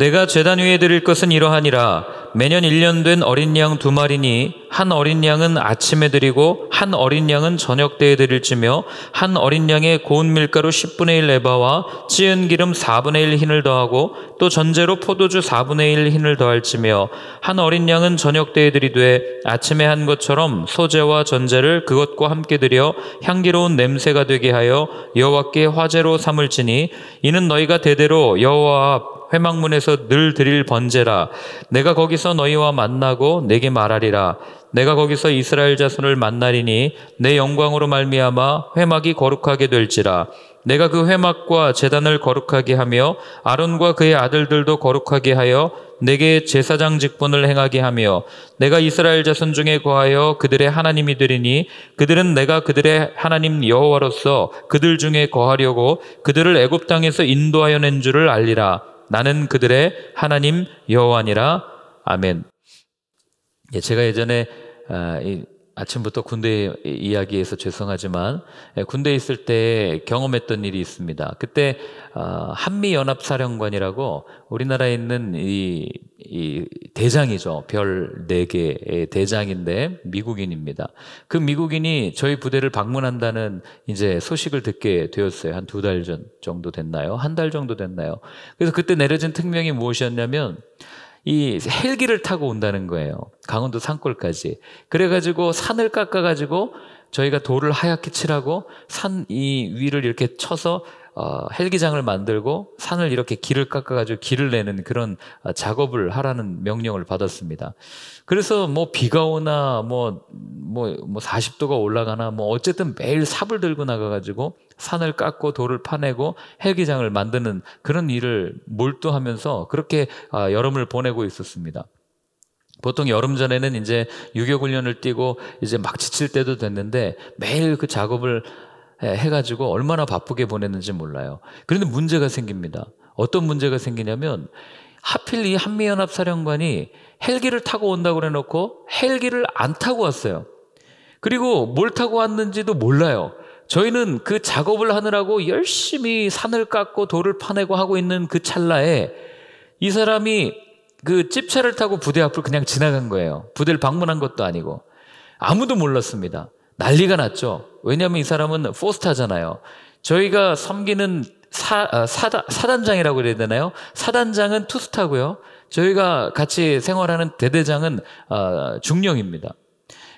내가 제단 위에 드릴 것은 이러하니라. 매년 1년 된 어린 양 2마리니 한 어린 양은 아침에 드리고 한 어린 양은 저녁 때에 드릴지며 한 어린 양에 고운 밀가루 10분의 1 에바와 찌은 기름 4분의 1 흰을 더하고 또 전제로 포도주 4분의 1 흰을 더할지며 한 어린 양은 저녁 때에 드리되 아침에 한 것처럼 소제와 전제를 그것과 함께 드려 향기로운 냄새가 되게 하여 여호와께 화제로 삼을지니 이는 너희가 대대로 여호와 앞 회막문에서 늘 드릴 번제라. 내가 거기서 너희와 만나고 내게 말하리라. 내가 거기서 이스라엘 자손을 만나리니 내 영광으로 말미암아 회막이 거룩하게 될지라. 내가 그 회막과 제단을 거룩하게 하며 아론과 그의 아들들도 거룩하게 하여 내게 제사장 직분을 행하게 하며 내가 이스라엘 자손 중에 거하여 그들의 하나님이 되리니 그들은 내가 그들의 하나님 여호와로서 그들 중에 거하려고 그들을 애굽 땅에서 인도하여 낸 줄을 알리라. 나는 그들의 하나님 여호와니라. 아멘. 제가 예전에 아침부터 군대 이야기해서 죄송하지만 군대에 있을 때 경험했던 일이 있습니다. 그때 한미연합사령관이라고 우리나라에 있는 이 대장이죠. 별 4개의 대장인데 미국인입니다. 그 미국인이 저희 부대를 방문한다는 이제 소식을 듣게 되었어요. 한 2달 전 정도 됐나요? 1달 정도 됐나요? 그래서 그때 내려진 특명이 무엇이었냐면 이 헬기를 타고 온다는 거예요. 강원도 산골까지. 그래가지고 산을 깎아가지고 저희가 돌을 하얗게 칠하고 산 이 위를 이렇게 쳐서 헬기장을 만들고 산을 이렇게 길을 깎아가지고 길을 내는 그런 작업을 하라는 명령을 받았습니다. 그래서 뭐 비가 오나 뭐 40도가 올라가나 뭐 어쨌든 매일 삽을 들고 나가가지고 산을 깎고 돌을 파내고 헬기장을 만드는 그런 일을 몰두하면서 그렇게 여름을 보내고 있었습니다. 보통 여름 전에는 이제 유격 훈련을 뛰고 이제 막 지칠 때도 됐는데 매일 그 작업을 해가지고 얼마나 바쁘게 보냈는지 몰라요. 그런데 문제가 생깁니다. 어떤 문제가 생기냐면 하필 이 한미연합사령관이 헬기를 타고 온다고 그래놓고 헬기를 안 타고 왔어요. 그리고 뭘 타고 왔는지도 몰라요. 저희는 그 작업을 하느라고 열심히 산을 깎고 돌을 파내고 하고 있는 그 찰나에 이 사람이 그 찝차를 타고 부대 앞을 그냥 지나간 거예요. 부대를 방문한 것도 아니고. 아무도 몰랐습니다. 난리가 났죠. 왜냐하면 이 사람은 포스타잖아요. 저희가 섬기는 사단장이라고 그래야 되나요? 사단장은 투스타고요. 저희가 같이 생활하는 대대장은 중령입니다.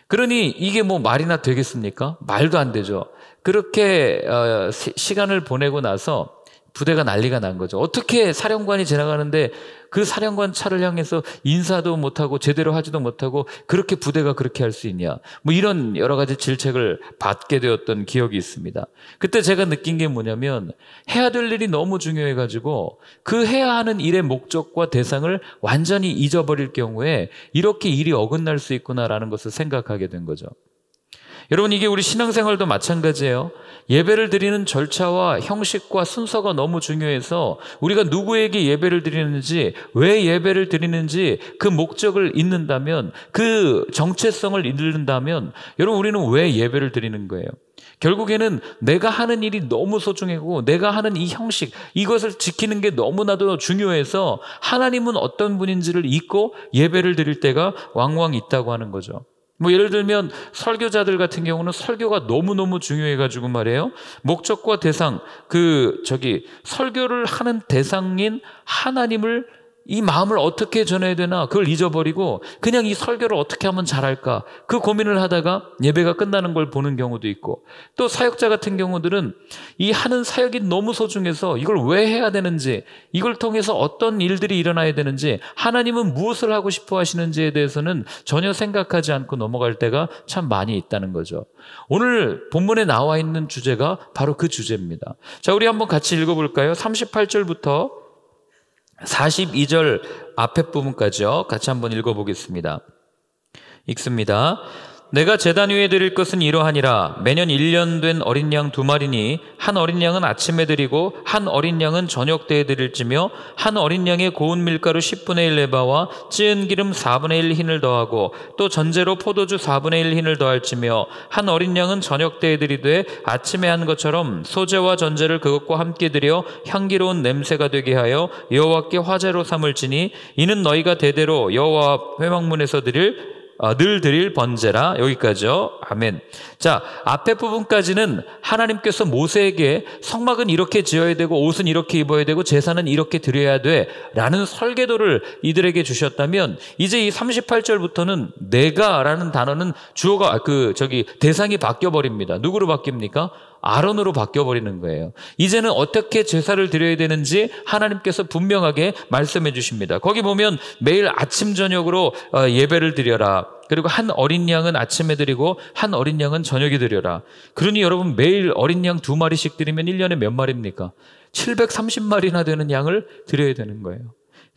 그러니 이게 뭐 말이나 되겠습니까? 말도 안 되죠. 그렇게 시간을 보내고 나서 부대가 난리가 난 거죠. 어떻게 사령관이 지나가는데 그 사령관 차를 향해서 인사도 못하고 제대로 하지도 못하고 그렇게 부대가 그렇게 할 수 있냐. 뭐 이런 여러 가지 질책을 받게 되었던 기억이 있습니다. 그때 제가 느낀 게 뭐냐면 해야 될 일이 너무 중요해가지고 그 해야 하는 일의 목적과 대상을 완전히 잊어버릴 경우에 이렇게 일이 어긋날 수 있구나라는 것을 생각하게 된 거죠. 여러분, 이게 우리 신앙생활도 마찬가지예요. 예배를 드리는 절차와 형식과 순서가 너무 중요해서 우리가 누구에게 예배를 드리는지, 왜 예배를 드리는지 그 목적을 잊는다면, 그 정체성을 잃는다면 여러분, 우리는 왜 예배를 드리는 거예요? 결국에는 내가 하는 일이 너무 소중하고 내가 하는 이 형식, 이것을 지키는 게 너무나도 중요해서 하나님은 어떤 분인지를 잊고 예배를 드릴 때가 왕왕 있다고 하는 거죠. 뭐 예를 들면 설교자들 같은 경우는 설교가 너무너무 중요해가지고 말이에요. 목적과 대상, 설교를 하는 대상인 하나님을 이 마음을 어떻게 전해야 되나 그걸 잊어버리고 그냥 이 설교를 어떻게 하면 잘할까 그 고민을 하다가 예배가 끝나는 걸 보는 경우도 있고, 또 사역자 같은 경우들은 이 하는 사역이 너무 소중해서 이걸 왜 해야 되는지, 이걸 통해서 어떤 일들이 일어나야 되는지, 하나님은 무엇을 하고 싶어 하시는지에 대해서는 전혀 생각하지 않고 넘어갈 때가 참 많이 있다는 거죠. 오늘 본문에 나와 있는 주제가 바로 그 주제입니다. 자, 우리 한번 같이 읽어볼까요? 38절부터 42절 앞에 부분까지요. 같이 한번 읽어보겠습니다. 읽습니다. 내가 제단 위에 드릴 것은 이러하니라. 매년 1년 된 어린 양 2마리니 한 어린 양은 아침에 드리고 한 어린 양은 저녁 때에 드릴지며 한 어린 양에 고운 밀가루 10분의 1 에바와 찌은 기름 4분의 1 흰을 더하고 또 전제로 포도주 4분의 1 흰을 더할지며 한 어린 양은 저녁 때에 드리되 아침에 한 것처럼 소제와 전제를 그것과 함께 드려 향기로운 냄새가 되게 하여 여호와께 화제로 삼을지니 이는 너희가 대대로 여호와 회막문에서 늘 드릴 번제라. 여기까지요. 아멘. 자, 앞에 부분까지는 하나님께서 모세에게 성막은 이렇게 지어야 되고 옷은 이렇게 입어야 되고 제사는 이렇게 드려야 돼 라는 설계도를 이들에게 주셨다면, 이제 이 38절부터는 내가 라는 단어는 주어가 대상이 바뀌어 버립니다. 누구로 바뀝니까? 아론으로 바뀌어버리는 거예요. 이제는 어떻게 제사를 드려야 되는지 하나님께서 분명하게 말씀해 주십니다. 거기 보면 매일 아침 저녁으로 예배를 드려라. 그리고 한 어린 양은 아침에 드리고 한 어린 양은 저녁에 드려라. 그러니 여러분, 매일 어린 양 2마리씩 드리면 1년에 몇 마리입니까? 730마리나 되는 양을 드려야 되는 거예요.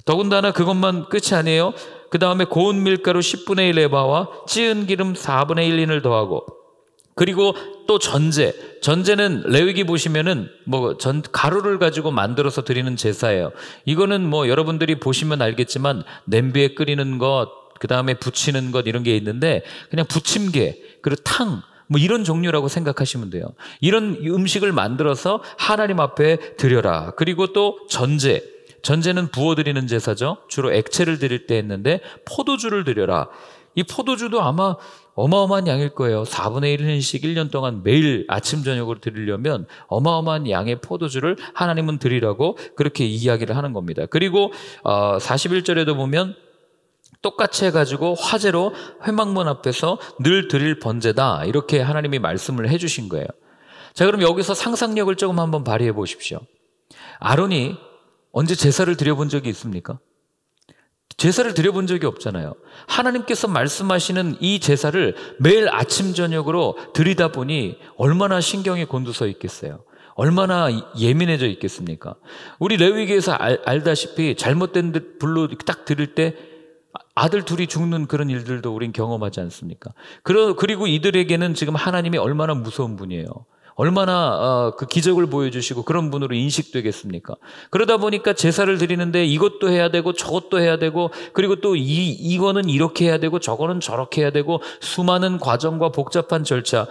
더군다나 그것만 끝이 아니에요. 그 다음에 고운 밀가루 10분의 1 에바와 찌은 기름 4분의 1 흰을 더하고, 그리고 또 전제는 레위기 보시면은 가루를 가지고 만들어서 드리는 제사예요. 이거는 여러분들이 보시면 알겠지만 냄비에 끓이는 것, 그 다음에 부치는 것, 이런 게 있는데 그냥 부침개, 그리고 탕, 이런 종류라고 생각하시면 돼요. 이런 음식을 만들어서 하나님 앞에 드려라. 그리고 또 전제는 부어드리는 제사죠. 주로 액체를 드릴 때 했는데 포도주를 드려라. 이 포도주도 아마 어마어마한 양일 거예요. 4분의 1씩 1년 동안 매일 아침 저녁으로 드리려면 어마어마한 양의 포도주를 하나님은 드리라고 그렇게 이야기를 하는 겁니다. 그리고 41절에도 보면 똑같이 해가지고 화제로 회막문 앞에서 늘 드릴 번제다, 이렇게 하나님이 말씀을 해주신 거예요. 자, 그럼 여기서 상상력을 조금 한번 발휘해 보십시오. 아론이 언제 제사를 드려본 적이 있습니까? 제사를 드려본 적이 없잖아요. 하나님께서 말씀하시는 이 제사를 매일 아침 저녁으로 드리다 보니 얼마나 신경이 곤두서 있겠어요. 얼마나 예민해져 있겠습니까? 우리 레위기에서 알다시피 잘못된 불로 딱 드릴 때 아들 둘이 죽는 그런 일들도 우린 경험하지 않습니까? 그리고 이들에게는 지금 하나님이 얼마나 무서운 분이에요. 얼마나 그 기적을 보여주시고 그런 분으로 인식되겠습니까? 그러다 보니까 제사를 드리는데 이것도 해야 되고 저것도 해야 되고, 그리고 또 이거는 이렇게 해야 되고 저거는 저렇게 해야 되고, 수많은 과정과 복잡한 절차.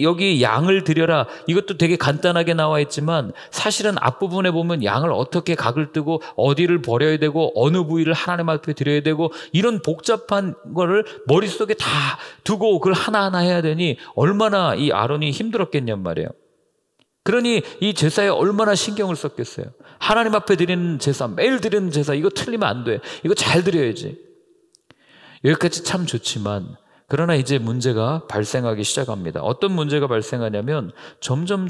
여기 양을 드려라, 이것도 되게 간단하게 나와 있지만 사실은 앞부분에 보면 양을 어떻게 각을 뜨고 어디를 버려야 되고 어느 부위를 하나님 앞에 드려야 되고, 이런 복잡한 거를 머릿속에 다 두고 그걸 하나하나 해야 되니 얼마나 이 아론이 힘들었겠냔 말이에요. 그러니 이 제사에 얼마나 신경을 썼겠어요. 하나님 앞에 드리는 제사, 매일 드리는 제사, 이거 틀리면 안 돼. 이거 잘 드려야지. 여기까지 참 좋지만, 그러나 이제 문제가 발생하기 시작합니다. 어떤 문제가 발생하냐면 점점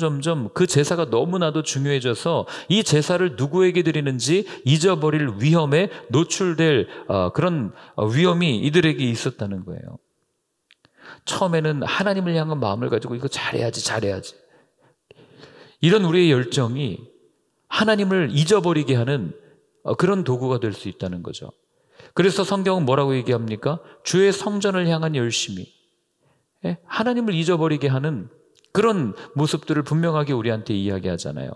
그 제사가 너무나도 중요해져서 이 제사를 누구에게 드리는지 잊어버릴 위험에 노출될 그런 위험이 이들에게 있었다는 거예요. 처음에는 하나님을 향한 마음을 가지고 이거 잘해야지. 이런 우리의 열정이 하나님을 잊어버리게 하는 그런 도구가 될 수 있다는 거죠. 그래서 성경은 뭐라고 얘기합니까? 주의 성전을 향한 열심이, 하나님을 잊어버리게 하는 그런 모습들을 분명하게 우리한테 이야기하잖아요.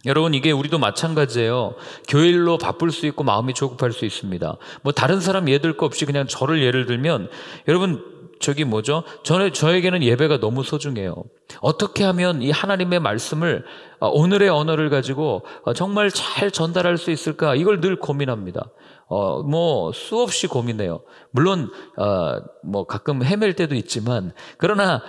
여러분, 이게 우리도 마찬가지예요. 교회 일로 바쁠 수 있고 마음이 조급할 수 있습니다. 다른 사람 예들 거 없이 그냥 저를 예를 들면, 여러분, 저에게는 예배가 너무 소중해요. 어떻게 하면 이 하나님의 말씀을 오늘의 언어를 가지고 정말 잘 전달할 수 있을까? 이걸 늘 고민합니다. 수없이 고민해요. 물론 가끔 헤맬 때도 있지만, 그러나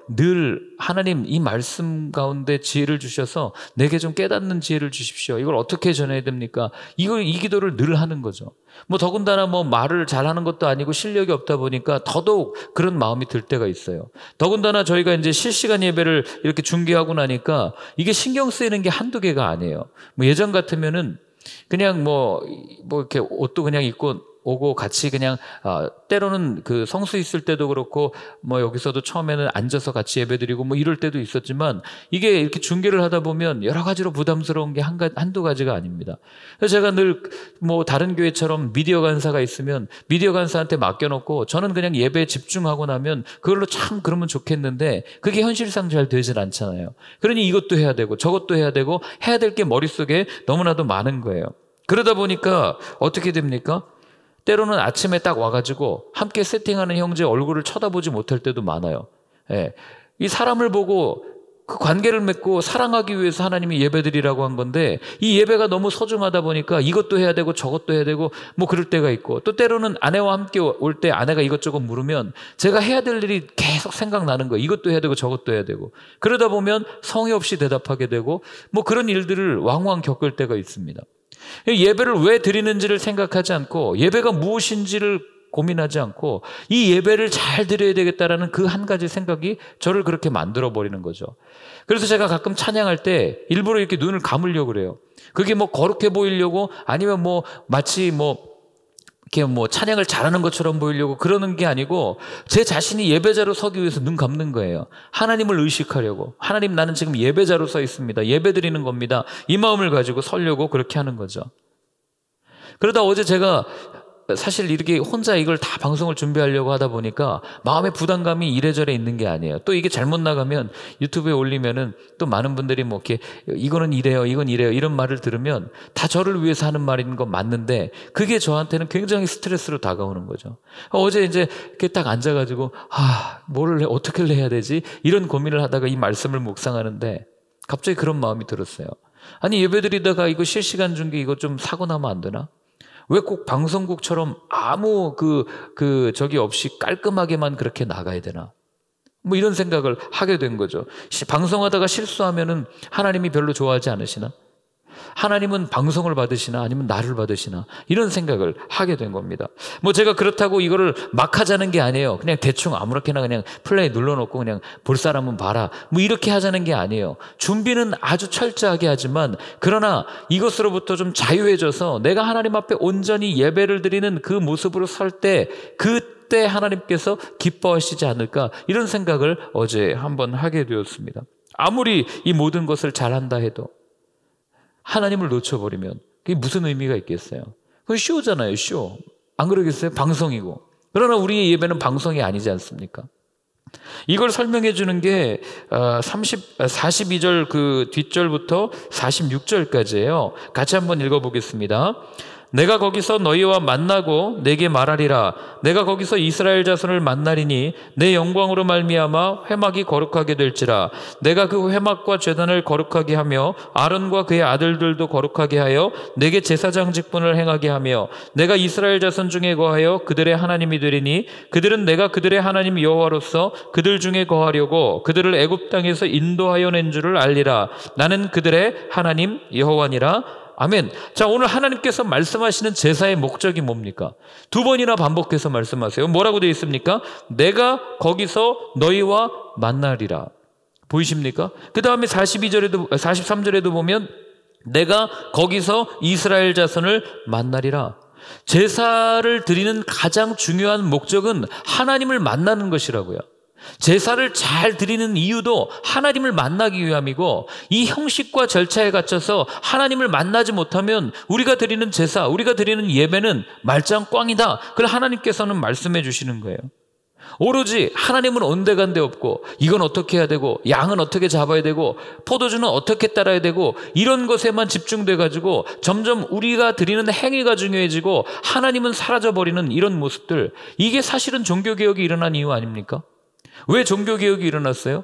늘 하나님 이 말씀 가운데 지혜를 주셔서 내게 좀 깨닫는 지혜를 주십시오. 이걸 어떻게 전해야 됩니까? 이 기도를 늘 하는 거죠. 더군다나 말을 잘하는 것도 아니고 실력이 없다 보니까 더더욱 그런 마음이 들 때가 있어요. 더군다나 저희가 이제 실시간 예배를 이렇게 중계하고 나니까 이게 신경 쓰이는 게 한두 개가 아니에요. 예전 같으면은 그냥 이렇게 옷도 그냥 입고 오고 같이 그냥 때로는 그 성수 있을 때도 그렇고 뭐 여기서도 처음에는 앉아서 같이 예배드리고 뭐 이럴 때도 있었지만 이게 이렇게 중계를 하다 보면 여러 가지로 부담스러운 게 한두 가지가 아닙니다. 그래서 제가 늘 뭐 다른 교회처럼 미디어 간사가 있으면 미디어 간사한테 맡겨놓고 저는 그냥 예배에 집중하고 나면 그걸로 참 그러면 좋겠는데 그게 현실상 잘 되질 않잖아요. 그러니 이것도 해야 되고 저것도 해야 되고 해야 될 게 머릿속에 너무나도 많은 거예요. 그러다 보니까 어떻게 됩니까? 때로는 아침에 딱 와가지고 함께 세팅하는 형제 얼굴을 쳐다보지 못할 때도 많아요. 예. 이 사람을 보고 그 관계를 맺고 사랑하기 위해서 하나님이 예배드리라고 한 건데 이 예배가 너무 소중하다 보니까 이것도 해야 되고 저것도 해야 되고 뭐 그럴 때가 있고 또 때로는 아내와 함께 올 때 아내가 이것저것 물으면 제가 해야 될 일이 계속 생각나는 거예요. 이것도 해야 되고 저것도 해야 되고 그러다 보면 성의 없이 대답하게 되고 뭐 그런 일들을 왕왕 겪을 때가 있습니다. 예배를 왜 드리는지를 생각하지 않고 예배가 무엇인지를 고민하지 않고 이 예배를 잘 드려야 되겠다라는 그 한 가지 생각이 저를 그렇게 만들어버리는 거죠. 그래서 제가 가끔 찬양할 때 일부러 이렇게 눈을 감으려고 그래요. 그게 뭐 거룩해 보이려고 아니면 뭐 마치 뭐 이렇게 뭐 찬양을 잘하는 것처럼 보이려고 그러는 게 아니고 제 자신이 예배자로 서기 위해서 눈 감는 거예요. 하나님을 의식하려고. 하나님 나는 지금 예배자로 서 있습니다. 예배 드리는 겁니다. 이 마음을 가지고 서려고 그렇게 하는 거죠. 그러다 어제 제가 사실 이렇게 혼자 이걸 다 방송을 준비하려고 하다 보니까 마음의 부담감이 이래저래 있는 게 아니에요. 또 이게 잘못 나가면 유튜브에 올리면은 또 많은 분들이 뭐 이렇게 이거는 이래요, 이건 이래요 이런 말을 들으면 다 저를 위해서 하는 말인 건 맞는데 그게 저한테는 굉장히 스트레스로 다가오는 거죠. 어제 이제 이렇게 딱 앉아가지고 뭐를 어떻게 해야 되지? 이런 고민을 하다가 이 말씀을 묵상하는데 갑자기 그런 마음이 들었어요. 아니 예배드리다가 이거 실시간 중계 이거 좀 사고 나면 안 되나? 왜 꼭 방송국처럼 아무 적이 없이 깔끔하게만 그렇게 나가야 되나? 뭐 이런 생각을 하게 된 거죠. 방송하다가 실수하면은 하나님이 별로 좋아하지 않으시나? 하나님은 방송을 받으시나 아니면 나를 받으시나 이런 생각을 하게 된 겁니다. 뭐 제가 그렇다고 이거를 막 하자는 게 아니에요. 그냥 대충 아무렇게나 그냥 플레이 눌러놓고 그냥 볼 사람은 봐라 뭐 이렇게 하자는 게 아니에요. 준비는 아주 철저하게 하지만 그러나 이것으로부터 좀 자유해져서 내가 하나님 앞에 온전히 예배를 드리는 그 모습으로 설 때 그때 하나님께서 기뻐하시지 않을까 이런 생각을 어제 한번 하게 되었습니다. 아무리 이 모든 것을 잘한다 해도 하나님을 놓쳐버리면 그게 무슨 의미가 있겠어요? 그건 쇼잖아요, 쇼. 안 그러겠어요? 방송이고. 그러나 우리의 예배는 방송이 아니지 않습니까? 이걸 설명해 주는 게 42절 그 뒷절부터 46절까지예요. 같이 한번 읽어보겠습니다. 내가 거기서 너희와 만나고 내게 말하리라. 내가 거기서 이스라엘 자손을 만나리니 내 영광으로 말미암아 회막이 거룩하게 될지라. 내가 그 회막과 제단을 거룩하게 하며 아론과 그의 아들들도 거룩하게 하여 내게 제사장 직분을 행하게 하며 내가 이스라엘 자손 중에 거하여 그들의 하나님이 되리니 그들은 내가 그들의 하나님 여호와로서 그들 중에 거하려고 그들을 애굽 땅에서 인도하여 낸 줄을 알리라. 나는 그들의 하나님 여호와니라. 아멘. 자, 오늘 하나님께서 말씀하시는 제사의 목적이 뭡니까? 두 번이나 반복해서 말씀하세요. 뭐라고 되어 있습니까? 내가 거기서 너희와 만나리라. 보이십니까? 그 다음에 43절에도 보면 내가 거기서 이스라엘 자손을 만나리라. 제사를 드리는 가장 중요한 목적은 하나님을 만나는 것이라고요. 제사를 잘 드리는 이유도 하나님을 만나기 위함이고 이 형식과 절차에 갇혀서 하나님을 만나지 못하면 우리가 드리는 제사, 우리가 드리는 예배는 말짱꽝이다. 그걸 하나님께서는 말씀해 주시는 거예요. 오로지 하나님은 온데간데 없고 이건 어떻게 해야 되고 양은 어떻게 잡아야 되고 포도주는 어떻게 따라야 되고 이런 것에만 집중돼 가지고 점점 우리가 드리는 행위가 중요해지고 하나님은 사라져버리는 이런 모습들, 이게 사실은 종교개혁이 일어난 이유 아닙니까? 왜 종교개혁이 일어났어요?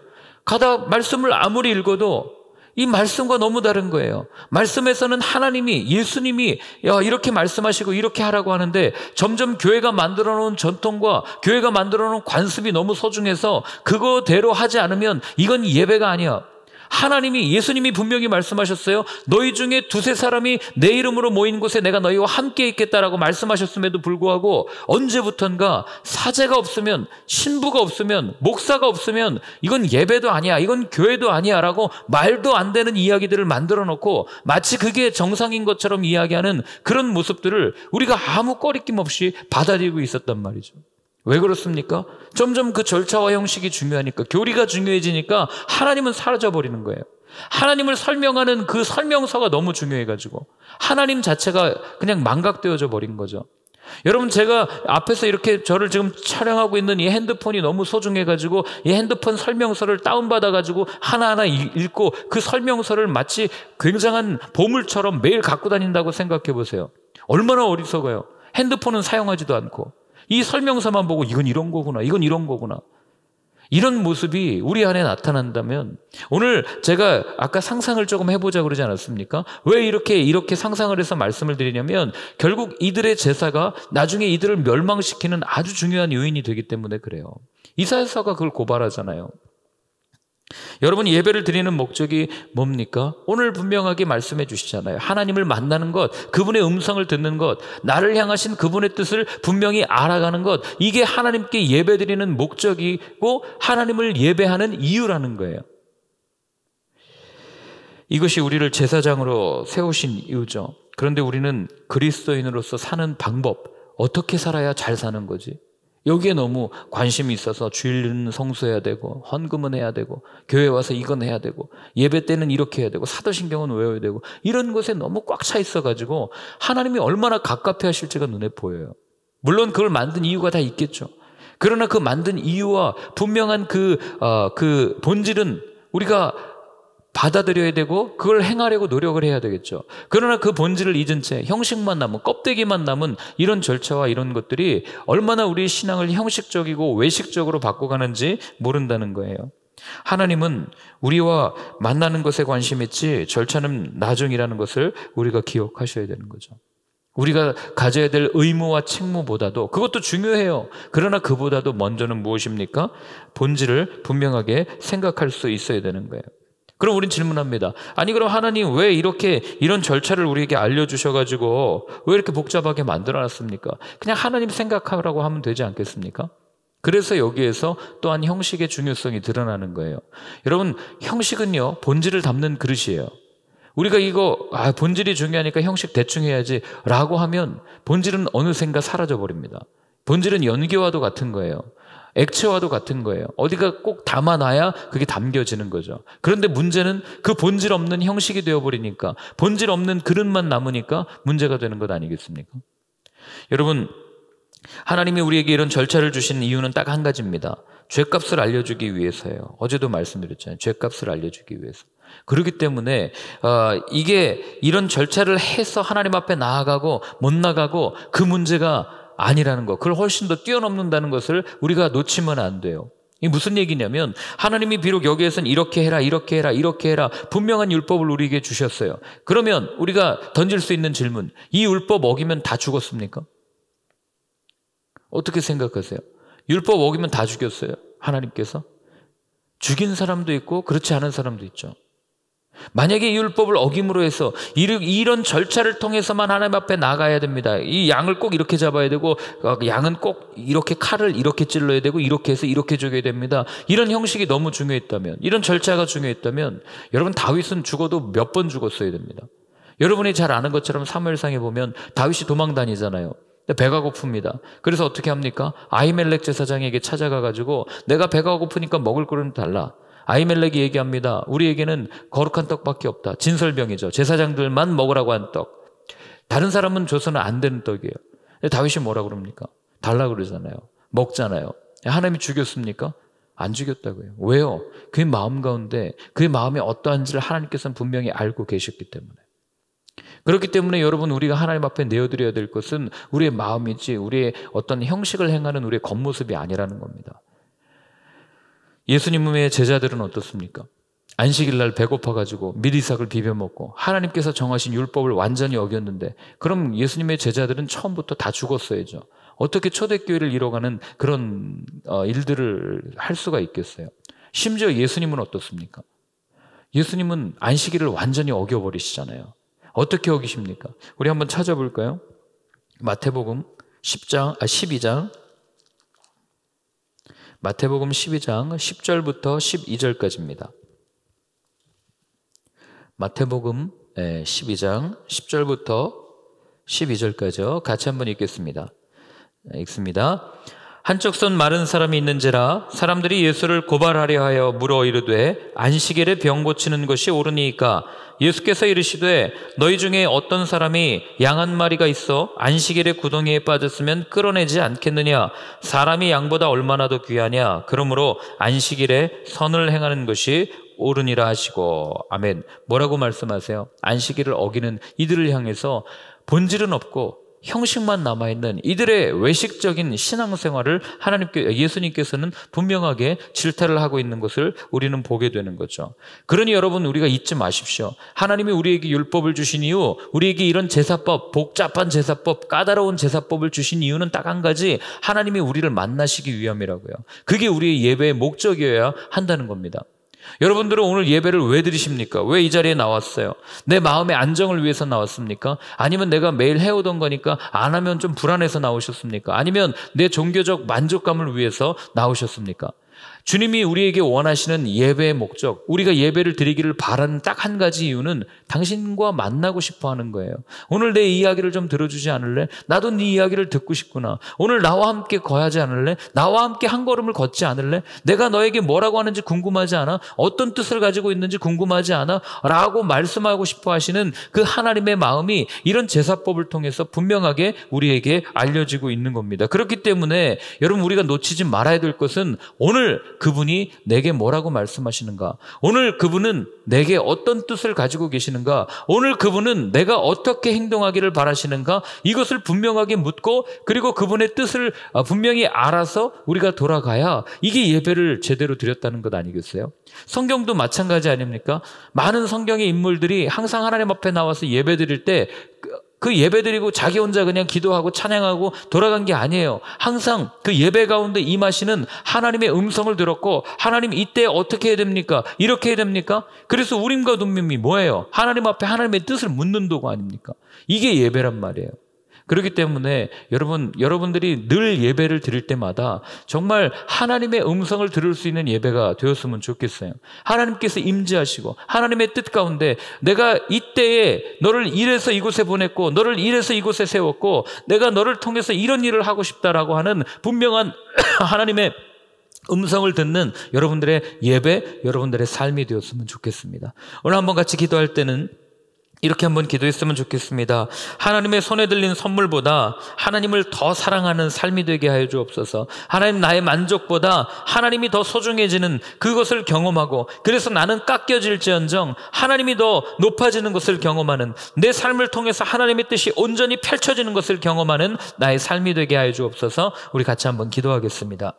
말씀을 아무리 읽어도 이 말씀과 너무 다른 거예요. 말씀에서는 하나님이, 예수님이 이렇게 말씀하시고 이렇게 하라고 하는데 점점 교회가 만들어 놓은 전통과 교회가 만들어 놓은 관습이 너무 소중해서 그거대로 하지 않으면 이건 예배가 아니야. 하나님이, 예수님이 분명히 말씀하셨어요. 너희 중에 두세 사람이 내 이름으로 모인 곳에 내가 너희와 함께 있겠다라고 말씀하셨음에도 불구하고 언제부턴가 사제가 없으면, 신부가 없으면, 목사가 없으면 이건 예배도 아니야, 이건 교회도 아니야 라고 말도 안 되는 이야기들을 만들어 놓고 마치 그게 정상인 것처럼 이야기하는 그런 모습들을 우리가 아무 꺼리낌 없이 받아들이고 있었단 말이죠. 왜 그렇습니까? 점점 그 절차와 형식이 중요하니까, 교리가 중요해지니까 하나님은 사라져버리는 거예요. 하나님을 설명하는 그 설명서가 너무 중요해가지고 하나님 자체가 그냥 망각되어져 버린 거죠. 여러분, 제가 앞에서 이렇게 저를 지금 촬영하고 있는 이 핸드폰이 너무 소중해가지고 이 핸드폰 설명서를 다운받아가지고 하나하나 읽고 그 설명서를 마치 굉장한 보물처럼 매일 갖고 다닌다고 생각해 보세요. 얼마나 어리석어요. 핸드폰은 사용하지도 않고 이 설명서만 보고 이건 이런 거구나, 이건 이런 거구나. 이런 모습이 우리 안에 나타난다면, 오늘 제가 아까 상상을 조금 해보자 그러지 않았습니까? 왜 이렇게 상상을 해서 말씀을 드리냐면, 결국 이들의 제사가 나중에 이들을 멸망시키는 아주 중요한 요인이 되기 때문에 그래요. 이사야서가 그걸 고발하잖아요. 여러분, 예배를 드리는 목적이 뭡니까? 오늘 분명하게 말씀해 주시잖아요. 하나님을 만나는 것, 그분의 음성을 듣는 것, 나를 향하신 그분의 뜻을 분명히 알아가는 것, 이게 하나님께 예배 드리는 목적이고 하나님을 예배하는 이유라는 거예요. 이것이 우리를 제사장으로 세우신 이유죠. 그런데 우리는 그리스도인으로서 사는 방법, 어떻게 살아야 잘 사는 거지? 여기에 너무 관심이 있어서 주일은 성수해야 되고, 헌금은 해야 되고, 교회 와서 이건 해야 되고, 예배 때는 이렇게 해야 되고, 사도신경은 외워야 되고, 이런 것에 너무 꽉 차 있어가지고 하나님이 얼마나 갑갑해 하실지가 눈에 보여요. 물론 그걸 만든 이유가 다 있겠죠. 그러나 그 만든 이유와 분명한 그 본질은 우리가 받아들여야 되고 그걸 행하려고 노력을 해야 되겠죠. 그러나 그 본질을 잊은 채 형식만 남은, 껍데기만 남은 이런 절차와 이런 것들이 얼마나 우리의 신앙을 형식적이고 외식적으로 바꿔가는지 모른다는 거예요. 하나님은 우리와 만나는 것에 관심있지 절차는 나중이라는 것을 우리가 기억하셔야 되는 거죠. 우리가 가져야 될 의무와 책무보다도, 그것도 중요해요. 그러나 그보다도 먼저는 무엇입니까? 본질을 분명하게 생각할 수 있어야 되는 거예요. 그럼 우린 질문합니다. 아니, 그럼 하나님 왜 이런 절차를 우리에게 알려주셔가지고 왜 이렇게 복잡하게 만들어놨습니까? 그냥 하나님 생각하라고 하면 되지 않겠습니까? 그래서 여기에서 또한 형식의 중요성이 드러나는 거예요. 여러분, 형식은요, 본질을 담는 그릇이에요. 우리가 본질이 중요하니까 형식 대충 해야지 라고 하면 본질은 어느샌가 사라져버립니다. 본질은 연기와도 같은 거예요. 액체와도 같은 거예요. 어디가 꼭 담아놔야 그게 담겨지는 거죠. 그런데 문제는 그 본질 없는 형식이 되어버리니까, 본질 없는 그릇만 남으니까 문제가 되는 것 아니겠습니까? 여러분, 하나님이 우리에게 이런 절차를 주신 이유는 딱 한 가지입니다. 죄값을 알려주기 위해서예요. 어제도 말씀드렸잖아요. 죄값을 알려주기 위해서. 그렇기 때문에 이게 이런 절차를 해서 하나님 앞에 나아가고 못 나가고 그 문제가 아니라는 것, 그걸 훨씬 더 뛰어넘는다는 것을 우리가 놓치면 안 돼요. 이게 무슨 얘기냐면, 하나님이 비록 여기에서는 이렇게 해라, 이렇게 해라, 이렇게 해라 분명한 율법을 우리에게 주셨어요. 그러면 우리가 던질 수 있는 질문, 이 율법 어기면 다 죽었습니까? 어떻게 생각하세요? 율법 어기면 다 죽였어요? 하나님께서? 죽인 사람도 있고 그렇지 않은 사람도 있죠. 만약에 이 율법을 어김으로 해서 이런 절차를 통해서만 하나님 앞에 나가야 됩니다. 이 양을 꼭 이렇게 잡아야 되고, 양은 꼭 이렇게 칼을 이렇게 찔러야 되고, 이렇게 해서 이렇게 죽여야 됩니다. 이런 형식이 너무 중요했다면, 이런 절차가 중요했다면, 여러분, 다윗은 죽어도 몇 번 죽었어야 됩니다. 여러분이 잘 아는 것처럼 사무엘상에 보면 다윗이 도망 다니잖아요. 배가 고픕니다. 그래서 어떻게 합니까? 아히멜렉 제사장에게 찾아가가지고 내가 배가 고프니까 먹을 거는 달라. 아히멜렉이 얘기합니다. 우리에게는 거룩한 떡밖에 없다. 진설병이죠. 제사장들만 먹으라고 한 떡. 다른 사람은 줘서는 안 되는 떡이에요. 근데 다윗이 뭐라 그럽니까? 달라 그러잖아요. 먹잖아요. 하나님이 죽였습니까? 안 죽였다고요. 왜요? 그의 마음 가운데, 그의 마음이 어떠한지를 하나님께서는 분명히 알고 계셨기 때문에. 그렇기 때문에 여러분, 우리가 하나님 앞에 내어드려야 될 것은 우리의 마음이지 우리의 어떤 형식을 행하는 우리의 겉모습이 아니라는 겁니다. 예수님의 제자들은 어떻습니까? 안식일 날 배고파가지고 미리삭을 비벼먹고 하나님께서 정하신 율법을 완전히 어겼는데, 그럼 예수님의 제자들은 처음부터 다 죽었어야죠. 어떻게 초대교회를 이뤄가는 그런 일들을 할 수가 있겠어요? 심지어 예수님은 어떻습니까? 예수님은 안식일을 완전히 어겨버리시잖아요. 어떻게 어기십니까? 우리 한번 찾아볼까요? 마태복음 12장 마태복음 12장 10절부터 12절까지입니다. 마태복음 12장 10절부터 12절까지요. 같이 한번 읽겠습니다. 읽습니다. 한쪽 손 마른 사람이 있는지라 사람들이 예수를 고발하려 하여 물어 이르되 안식일에 병 고치는 것이 옳으니까? 예수께서 이르시되 너희 중에 어떤 사람이 양 한 마리가 있어 안식일에 구덩이에 빠졌으면 끌어내지 않겠느냐? 사람이 양보다 얼마나 더 귀하냐? 그러므로 안식일에 선을 행하는 것이 옳으니라 하시고. 아멘. 뭐라고 말씀하세요? 안식일을 어기는 이들을 향해서 본질은 없고 형식만 남아있는 이들의 외식적인 신앙생활을 예수님께서는 분명하게 질타를 하고 있는 것을 우리는 보게 되는 거죠. 그러니 여러분, 우리가 잊지 마십시오. 하나님이 우리에게 율법을 주신 이유, 우리에게 이런 제사법, 복잡한 제사법, 까다로운 제사법을 주신 이유는 딱 한 가지, 하나님이 우리를 만나시기 위함이라고요. 그게 우리의 예배의 목적이어야 한다는 겁니다. 여러분들은 오늘 예배를 왜 드리십니까? 왜 이 자리에 나왔어요? 내 마음의 안정을 위해서 나왔습니까? 아니면 내가 매일 해오던 거니까 안 하면 좀 불안해서 나오셨습니까? 아니면 내 종교적 만족감을 위해서 나오셨습니까? 주님이 우리에게 원하시는 예배의 목적, 우리가 예배를 드리기를 바라는 딱 한 가지 이유는 당신과 만나고 싶어 하는 거예요. 오늘 내 이야기를 좀 들어주지 않을래? 나도 네 이야기를 듣고 싶구나. 오늘 나와 함께 거하지 않을래? 나와 함께 한 걸음을 걷지 않을래? 내가 너에게 뭐라고 하는지 궁금하지 않아? 어떤 뜻을 가지고 있는지 궁금하지 않아? 라고 말씀하고 싶어 하시는 그 하나님의 마음이 이런 제사법을 통해서 분명하게 우리에게 알려지고 있는 겁니다. 그렇기 때문에 여러분, 우리가 놓치지 말아야 될 것은 오늘 그분이 내게 뭐라고 말씀하시는가? 오늘 그분은 내게 어떤 뜻을 가지고 계시는가? 오늘 그분은 내가 어떻게 행동하기를 바라시는가? 이것을 분명하게 묻고, 그리고 그분의 뜻을 분명히 알아서 우리가 돌아가야 이게 예배를 제대로 드렸다는 것 아니겠어요? 성경도 마찬가지 아닙니까? 많은 성경의 인물들이 항상 하나님 앞에 나와서 예배 드릴 때 그 예배 드리고 자기 혼자 그냥 기도하고 찬양하고 돌아간 게 아니에요. 항상 그 예배 가운데 임하시는 하나님의 음성을 들었고, 하나님 이때 어떻게 해야 됩니까? 이렇게 해야 됩니까? 그래서 우림과 둠밈이 뭐예요? 하나님 앞에 하나님의 뜻을 묻는 도구 아닙니까? 이게 예배란 말이에요. 그렇기 때문에 여러분들이 늘 예배를 드릴 때마다 정말 하나님의 음성을 들을 수 있는 예배가 되었으면 좋겠어요. 하나님께서 임재하시고 하나님의 뜻 가운데 내가 이때에 너를 이래서 이곳에 보냈고 너를 이래서 이곳에 세웠고 내가 너를 통해서 이런 일을 하고 싶다라고 하는 분명한 하나님의 음성을 듣는 여러분들의 예배, 여러분들의 삶이 되었으면 좋겠습니다. 오늘 한번 같이 기도할 때는 이렇게 한번 기도했으면 좋겠습니다. 하나님의 손에 들린 선물보다 하나님을 더 사랑하는 삶이 되게 하여 주옵소서. 하나님, 나의 만족보다 하나님이 더 소중해지는 그것을 경험하고, 그래서 나는 깎여질지언정 하나님이 더 높아지는 것을 경험하는, 내 삶을 통해서 하나님의 뜻이 온전히 펼쳐지는 것을 경험하는 나의 삶이 되게 하여 주옵소서. 우리 같이 한번 기도하겠습니다.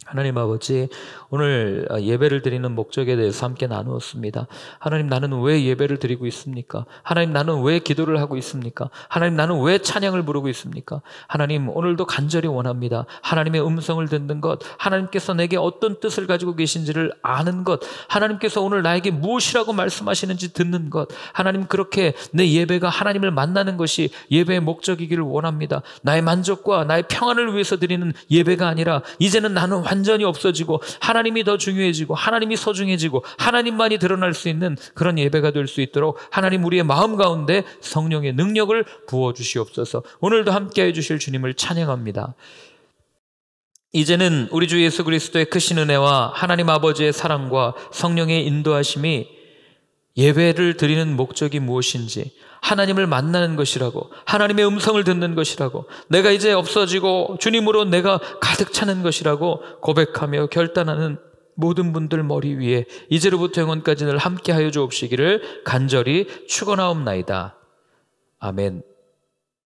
하나님 아버지, 오늘 예배를 드리는 목적에 대해서 함께 나누었습니다. 하나님, 나는 왜 예배를 드리고 있습니까? 하나님, 나는 왜 기도를 하고 있습니까? 하나님, 나는 왜 찬양을 부르고 있습니까? 하나님, 오늘도 간절히 원합니다. 하나님의 음성을 듣는 것, 하나님께서 내게 어떤 뜻을 가지고 계신지를 아는 것, 하나님께서 오늘 나에게 무엇이라고 말씀하시는지 듣는 것, 하나님, 그렇게 내 예배가 하나님을 만나는 것이 예배의 목적이기를 원합니다. 나의 만족과 나의 평안을 위해서 드리는 예배가 아니라 이제는 나는 완전히 없어지고 하나님이 더 중요해지고 하나님이 소중해지고 하나님만이 드러날 수 있는 그런 예배가 될 수 있도록 하나님, 우리의 마음 가운데 성령의 능력을 부어주시옵소서. 오늘도 함께해 주실 주님을 찬양합니다. 이제는 우리 주 예수 그리스도의 크신 은혜와 하나님 아버지의 사랑과 성령의 인도하심이 예배를 드리는 목적이 무엇인지, 하나님을 만나는 것이라고, 하나님의 음성을 듣는 것이라고, 내가 이제 없어지고 주님으로 내가 가득 차는 것이라고 고백하며 결단하는 모든 분들 머리 위에 이제로부터 영원까지 늘 함께하여 주옵시기를 간절히 축원하옵나이다. 아멘.